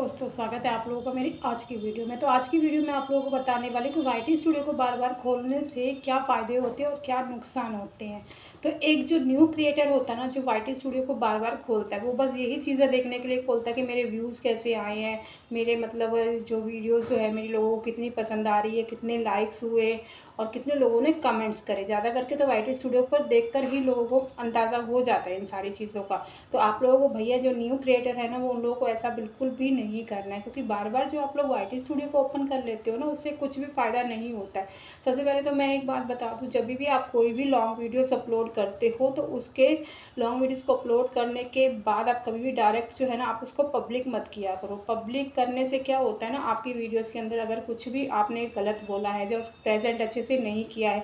दोस्तों, स्वागत है आप लोगों का मेरी आज की वीडियो में। तो आज की वीडियो में आप लोगों को बताने वाली कि वाईटी स्टूडियो को बार बार खोलने से क्या फ़ायदे होते हैं और क्या नुकसान होते हैं। तो एक जो न्यू क्रिएटर होता है ना, जो वाईटी स्टूडियो को बार बार खोलता है, वो बस यही चीज़ें देखने के लिए खोलता है कि मेरे व्यूज़ कैसे आए हैं, मेरे मतलब जो वीडियो जो है मेरे लोगों को कितनी पसंद आ रही है, कितने लाइक्स हुए और कितने लोगों ने कमेंट्स करे। ज़्यादा करके तो वाईटी स्टूडियो पर देखकर ही लोगों को अंदाज़ा हो जाता है इन सारी चीज़ों का। तो आप लोगों को भैया जो न्यू क्रिएटर है ना, वो उन लोगों को ऐसा बिल्कुल भी नहीं करना है, क्योंकि बार बार जो आप लोग वाईटी स्टूडियो को ओपन कर लेते हो ना, उससे कुछ भी फ़ायदा नहीं होता है। सबसे पहले तो मैं एक बात बता दूँ, जब भी आप कोई भी लॉन्ग वीडियोस अपलोड करते हो तो उसके लॉन्ग वीडियोस को अपलोड करने के बाद आप कभी भी डायरेक्ट जो है ना, आप उसको पब्लिक मत किया करो। पब्लिक करने से क्या होता है ना, आपकी वीडियोज़ के अंदर अगर कुछ भी आपने गलत बोला है, जो प्रेजेंट अच्छे से नहीं किया है,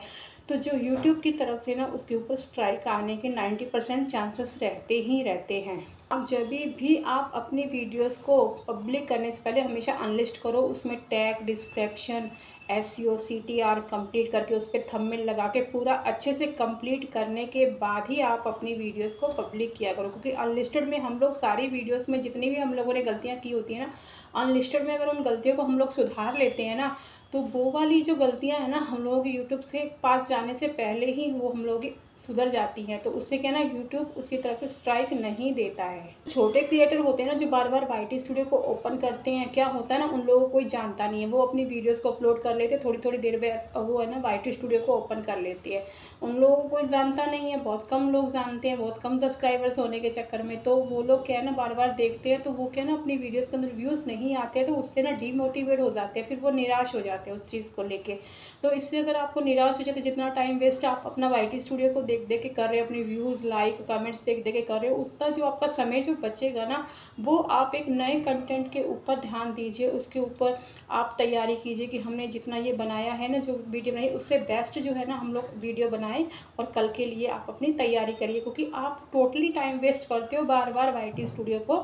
तो जो यूट्यूब की तरफ से ना उसके ऊपर स्ट्राइक आने के 90% चांसेस रहते ही रहते हैं। आप जब भी आप अपनी वीडियोस को पब्लिक करने से पहले हमेशा अनलिस्ट करो, उसमें tag, description, SEO, CTR complete करके उस पर थंबनेल लगा के पूरा अच्छे से कंप्लीट करने के बाद ही आप अपनी वीडियोस को पब्लिक किया करो। क्योंकि अनलिस्टेड में हम लोग सारी वीडियोस में जितनी भी हम लोगों ने गलतियाँ की होती हैं ना, अनलिस्टेड में अगर उन गलतियों को हम लोग सुधार लेते हैं ना, तो वो वाली जो गलतियां हैं ना, हम लोगों के यूट्यूब से पास जाने से पहले ही वो हम लोग की सुधर जाती हैं। तो उससे क्या ना, यूट्यूब उसकी तरफ से स्ट्राइक नहीं देता है। छोटे क्रिएटर होते हैं ना, जो बार बार वाईटी स्टूडियो को ओपन करते हैं, क्या होता है ना, उन लोगों को कोई जानता नहीं है, वो अपनी वीडियोस को अपलोड कर लेते हैं, थोड़ी थोड़ी देर में वो है ना वाईटी स्टूडियो को ओपन कर लेती है। उन लोगों को कोई जानता नहीं है, बहुत कम लोग जानते हैं, बहुत कम सब्सक्राइबर्स होने के चक्कर में। तो वो लोग क्या है ना, बार बार देखते हैं, तो वो क्या है ना, अपनी वीडियोज़ के अंदर व्यूज़ नहीं आते हैं, तो उससे ना डीमोटिवेट हो जाते हैं, फिर वो निराश हो जाते हैं उस चीज़ को लेके। तो इससे अगर आपको निराश हो जाते, जितना टाइम वेस्ट आप अपना वाईटी स्टूडियो को देख देख के कर रहे हो, अपनी व्यूज़, लाइक, कमेंट्स देख देख के कर रहे हो, उतना जो आपका समय जो बचेगा ना, वो आप एक नए कंटेंट के ऊपर ध्यान दीजिए। उसके ऊपर आप तैयारी कीजिए कि हमने जितना ये बनाया है ना, जो वीडियो बनाई, उससे बेस्ट जो है ना हम लोग वीडियो बनाएं और कल के लिए आप अपनी तैयारी करिए। क्योंकि आप टोटली टाइम वेस्ट करते हो बार बार वाईटी स्टूडियो को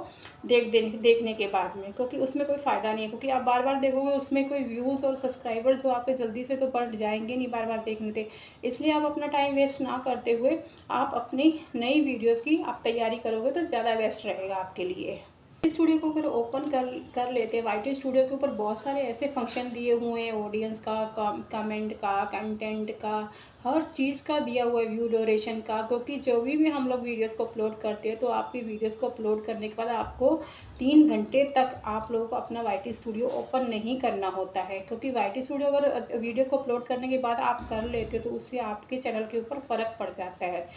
देखने के बाद में, क्योंकि उसमें कोई फ़ायदा नहीं है। क्योंकि आप बार बार देखोगे, उसमें कोई व्यूज़ और सब्सक्राइबर्स जो आपके जल्दी से तो बढ़ जाएंगे नहीं बार बार देखने से। इसलिए आप अपना टाइम वेस्ट ना करते हुए आप अपनी नई वीडियोज़ की आप तैयारी करोगे तो ज़्यादा बेस्ट रहेगा आपके लिए। स्टूडियो को अगर ओपन कर लेते हैं, वाईटी स्टूडियो के ऊपर बहुत सारे ऐसे फंक्शन दिए हुए हैं, ऑडियंस का, कमेंट का, कंटेंट का, हर चीज़ का दिया हुआ है, व्यू ड्यूरेशन का। क्योंकि जो भी हम लोग वीडियोस को अपलोड करते हैं, तो आपकी वीडियोस को अपलोड करने के बाद आपको 3 घंटे तक आप लोगों को अपना वाईटी स्टूडियो ओपन नहीं करना होता है। क्योंकि वाईटी स्टूडियो अगर वीडियो को अपलोड करने के बाद आप कर लेते हो, तो उससे आपके चैनल के ऊपर फ़र्क पड़ जाता है।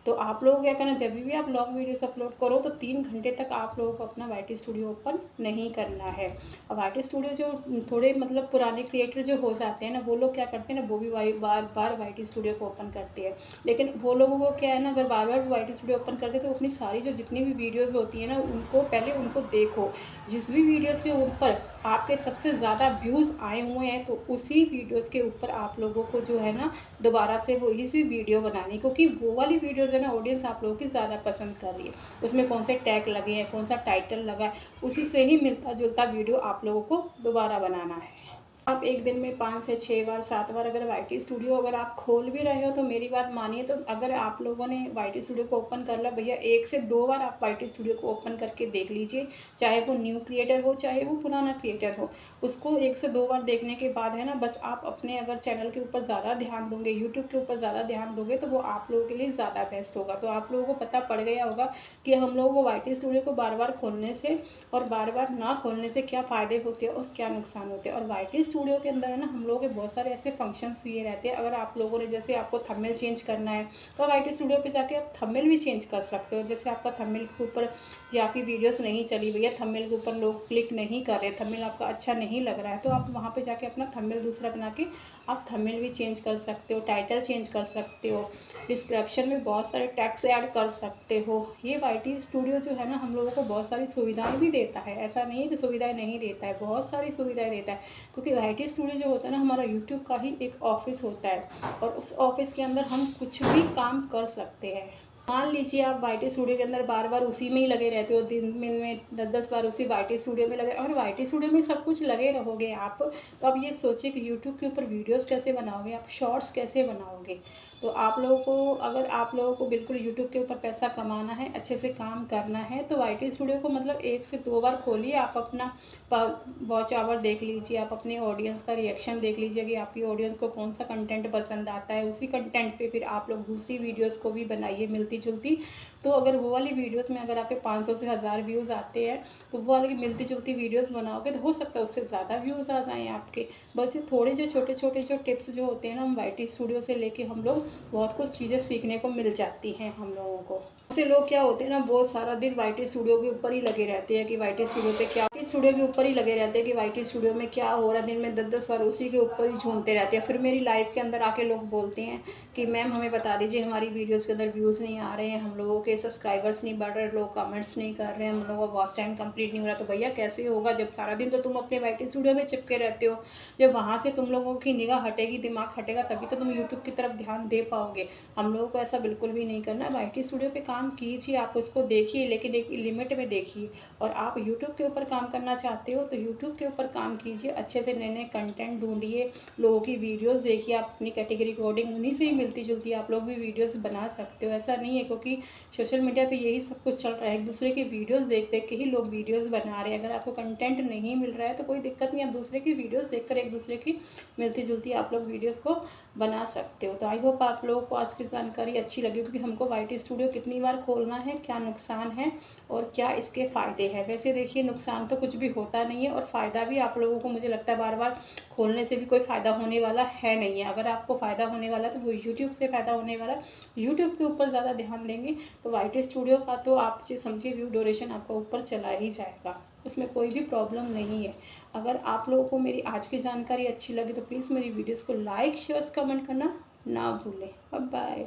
तो आप लोग क्या करना, जब भी आप लॉन्ग वीडियोस अपलोड करो, तो 3 घंटे तक आप लोगों को अपना वाईटी स्टूडियो ओपन नहीं करना है। और वाईटी स्टूडियो जो थोड़े मतलब पुराने क्रिएटर जो हो जाते हैं ना, वो लोग क्या करते हैं ना, वो भी बार बार वाईटी स्टूडियो को ओपन करते हैं। लेकिन वो लोगों को क्या है ना, अगर बार बार वाईटी स्टूडियो ओपन करते हैं, तो अपनी सारी जो जितनी भी वीडियोज़ होती है ना, उनको पहले उनको देखो। जिस भी वीडियोज़ के ऊपर आपके सबसे ज़्यादा व्यूज़ आए हुए हैं, तो उसी वीडियोज़ के ऊपर आप लोगों को जो है ना, दोबारा से वो इसी वीडियो बनानी। क्योंकि वो वाली वीडियो जो है ना, ऑडियंस आप लोगों की ज़्यादा पसंद कर रही है। उसमें कौन से टैग लगे हैं, कौन सा टाइटल लगा है, उसी से ही मिलता जुलता वीडियो आप लोगों को दोबारा बनाना है। आप एक दिन में 5 से 6 बार 7 बार अगर वाईटी स्टूडियो अगर आप खोल भी रहे हो, तो मेरी बात मानिए, तो अगर आप लोगों ने वाईटी स्टूडियो को ओपन कर लिया भैया, 1 से 2 बार आप वाईटी स्टूडियो को ओपन करके देख लीजिए। चाहे वो न्यू क्रिएटर हो, चाहे वो पुराना क्रिएटर हो, उसको 1 से 2 बार देखने के बाद है ना, बस आप अपने अगर चैनल के ऊपर ज़्यादा ध्यान दोगे, यूट्यूब के ऊपर ज़्यादा ध्यान दोगे, तो वो आप लोगों के लिए ज़्यादा बेस्ट होगा। तो आप लोगों को पता पड़ गया होगा कि हम लोगों को वाईटी स्टूडियो को बार बार खोलने से और बार बार ना खोलने से क्या फ़ायदे होते हैं और क्या नुकसान होते हैं। और वाईटी स्टूडियो के अंदर है ना, हम लोगों के बहुत सारे ऐसे फंक्शंस ये रहते हैं। अगर आप लोगों ने, जैसे आपको थंबनेल चेंज करना है, तो वाईटी स्टूडियो पे जाके आप थंबनेल भी चेंज कर सकते हो। जैसे आपका थंबनेल के ऊपर जो आपकी वीडियोस नहीं चली भैया, थंबनेल के ऊपर लोग क्लिक नहीं कर रहे, थंबनेल आपका अच्छा नहीं लग रहा है, तो आप वहाँ पे जाके अपना थंबनेल दूसरा बना के आप थंबनेल भी चेंज कर सकते हो, टाइटल चेंज कर सकते हो, डिस्क्रिप्शन में बहुत सारे टैग्स ऐड कर सकते हो। ये वाईटी स्टूडियो जो है ना, हम लोगों को बहुत सारी सुविधाएं भी देता है। ऐसा नहीं है कि सुविधाएं नहीं देता है, बहुत सारी सुविधाएं देता है। क्योंकि वाईटी स्टूडियो जो होता है ना, हमारा यूट्यूब का ही एक ऑफिस होता है, और उस ऑफिस के अंदर हम कुछ भी काम कर सकते हैं। मान लीजिए आप वाईटी स्टूडियो के अंदर बार बार उसी में ही लगे रहते हो, दिन में 10-10 बार उसी वाईटी स्टूडियो में लगे, और वाईटी स्टूडियो में सब कुछ लगे रहोगे आप, तो आप ये सोचिए कि यूट्यूब के ऊपर वीडियोस कैसे बनाओगे, आप शॉर्ट्स कैसे बनाओगे। तो आप लोगों को, अगर आप लोगों को बिल्कुल यूट्यूब के ऊपर पैसा कमाना है, अच्छे से काम करना है, तो वाईटी स्टूडियो को मतलब 1 से 2 बार खोलिए। आप अपना वॉच आवर देख लीजिए, आप अपने ऑडियंस का रिएक्शन देख लीजिए कि आपकी ऑडियंस को कौन सा कंटेंट पसंद आता है। उसी कंटेंट पे फिर आप लोग दूसरी वीडियोस को भी बनाइए मिलती जुलती। तो अगर वो वाली वीडियोस में अगर आपके 500 से 1000 व्यूज़ आते हैं, तो वो वाली मिलती जुलती वीडियोस बनाओगे तो हो सकता है उससे ज़्यादा व्यूज़ आ जाएँ आपके। बस थोड़े जो छोटे छोटे जो टिप्स जो होते हैं ना, हम वाईटी स्टूडियो से लेके हम लोग बहुत कुछ चीज़ें सीखने को मिल जाती हैं हम लोगों को। ऐसे लोग क्या होते हैं ना, बहुत सारा दिन वाईटी स्टूडियो के ऊपर ही लगे रहते हैं कि वाईटी स्टूडियो पे क्या, स्टूडियो के ऊपर ही लगे रहते हैं कि वाईटी स्टूडियो में क्या हो रहा है। दिन में 10-10 बार उसी के ऊपर ही झूमते रहते हैं। फिर मेरी लाइफ के अंदर आके लोग बोलते हैं कि मैम हमें बता दीजिए, हमारी वीडियोस के अंदर व्यूज़ नहीं आ रहे हैं, हम लोगों के सब्सक्राइबर्स नहीं बढ़ रहे, लोग कमेंट्स नहीं कर रहे हैं, हम लोगों का वॉच टाइम कंप्लीट नहीं हो रहा। तो भैया कैसे होगा, जब सारा दिन तो तुम अपने वाईटी स्टूडियो में चिपके रहते हो। जब वहाँ से तुम लोगों की निगाह हटेगी, दिमाग हटेगा, तभी तो तुम यूट्यूब की तरफ ध्यान दे पाओगे। हम लोगों को ऐसा बिल्कुल भी नहीं करना। वाईटी स्टूडियो पे काम कीजिए, आप उसको देखिए, लेकिन एक लिमिट में देखिए। और आप यूट्यूब के ऊपर काम करना चाहते हो तो यूट्यूब के ऊपर काम कीजिए, अच्छे से नए नए कंटेंट ढूंढिए, लोगों की वीडियोस देखिए, आप अपनी कैटेगरी अकॉर्डिंग उन्हीं से ही मिलती जुलती आप लोग भी वीडियोस बना सकते हो। ऐसा नहीं है, क्योंकि सोशल मीडिया पे यही सब कुछ चल रहा है, एक दूसरे की वीडियोस देख देख के ही लोग वीडियोस बना रहे हैं। अगर आपको कंटेंट नहीं मिल रहा है तो कोई दिक्कत नहीं, आप दूसरे की वीडियोस देखकर एक दूसरे की मिलती जुलती आप लोग वीडियोस को बना सकते हो। तो आई होप आप लोगों को आज की जानकारी अच्छी लगी, क्योंकि हमको वाईटी स्टूडियो कितनी बार खोलना है, क्या नुकसान है और क्या इसके फ़ायदे हैं। वैसे देखिए, नुकसान तो कुछ भी होता नहीं है और फ़ायदा भी आप लोगों को मुझे लगता है बार बार खोलने से भी कोई फ़ायदा होने वाला है नहीं है। अगर आपको फ़ायदा होने वाला है तो वो यूट्यूब से फ़ायदा होने वाला है। यूट्यूब के ऊपर ज़्यादा ध्यान देंगे तो वाईटी स्टूडियो का तो आप जो समझिए व्यू ड्यूरेशन आपका ऊपर चला ही जाएगा, उसमें कोई भी प्रॉब्लम नहीं है। अगर आप लोगों को मेरी आज की जानकारी अच्छी लगी तो प्लीज़ मेरी वीडियोस को लाइक शेयर कमेंट करना ना भूलें। Bye bye.